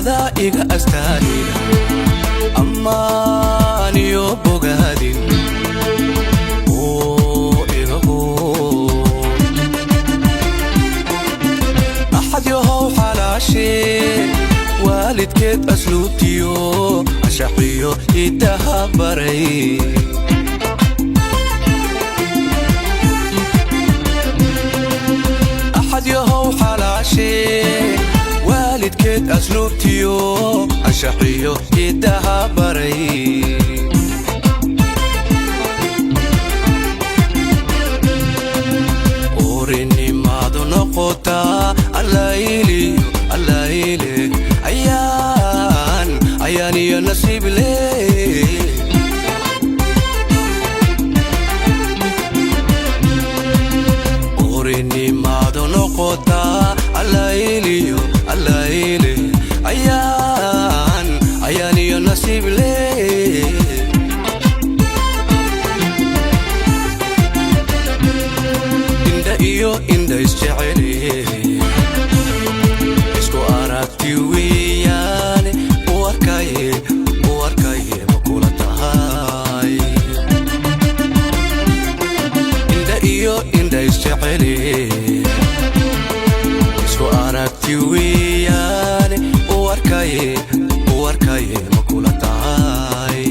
adaiga astaaniga ammaaniyo bogaadin oo iga axad yahow xalaashee waalidkeed asluubtiyo ashaxiyo idaha baray axad yahow xalaashee waalidkeed asluubtiyo ashaxiyo idaha baray orinnimaadu noqotaa allailiyo allaile ayaan iyo nasiib leh orinnimaadu noqotaa allailiyo allaile ayaan iyo nasiib leh indha iyo indha isjecele isku aragti weeyaane u arkaye ma kula tahay indha iyo indha isjecele isku aragti weeyaane u arkaye ma kula tahay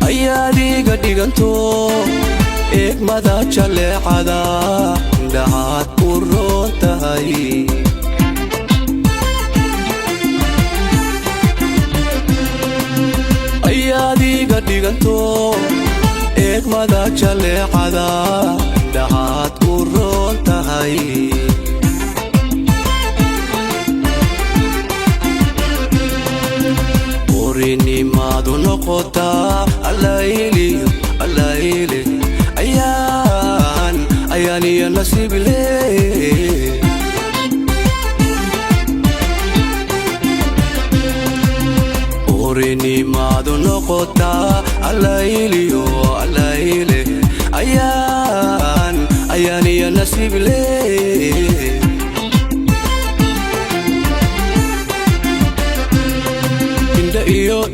ayaadiga dhiganto eegmada jaleecada indhahaad u roon tahay ayaadiga dhiganto eegmada jaleecada noqota allailiyo allaili ayaan iyo nasiib leh orinimaadu noqota allailiyo allaili ayaan iyo nasiib leh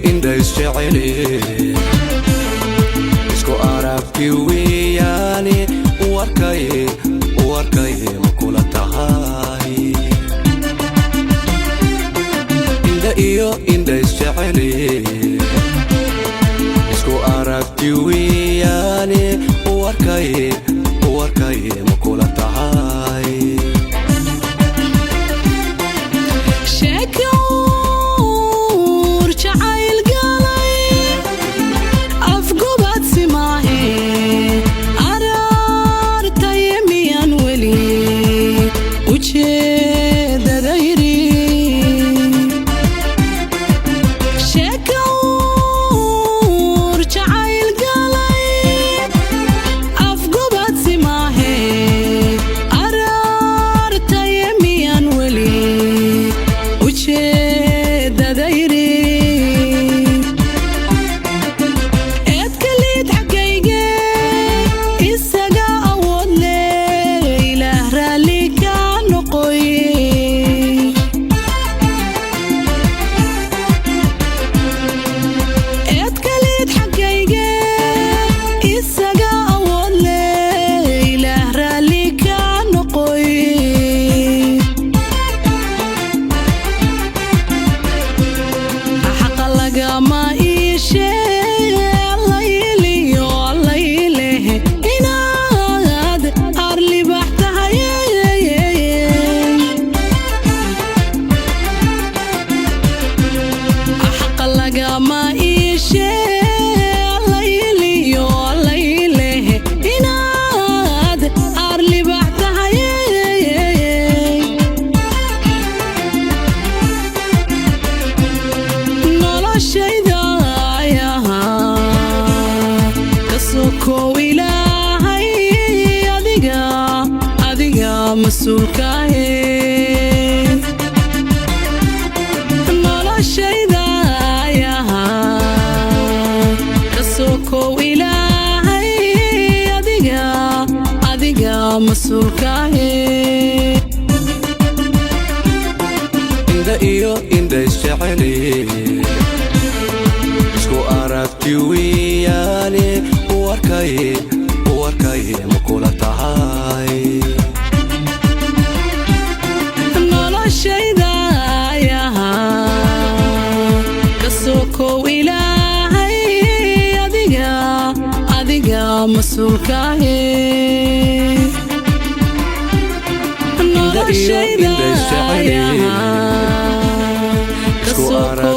inda isjeceli isku aragti weeyaane warkaye ma kula tahay inda isjeceli isku aragti weeyaane warkaye ma kula tahay noloshayda kasoo ilaahay adiga masuulkaahe inda isjeceli isku aragti weeyaane warkaye ma kula tahay noloshayda kasoo ilaahay adiga masuulkaahe noloshayda kasoo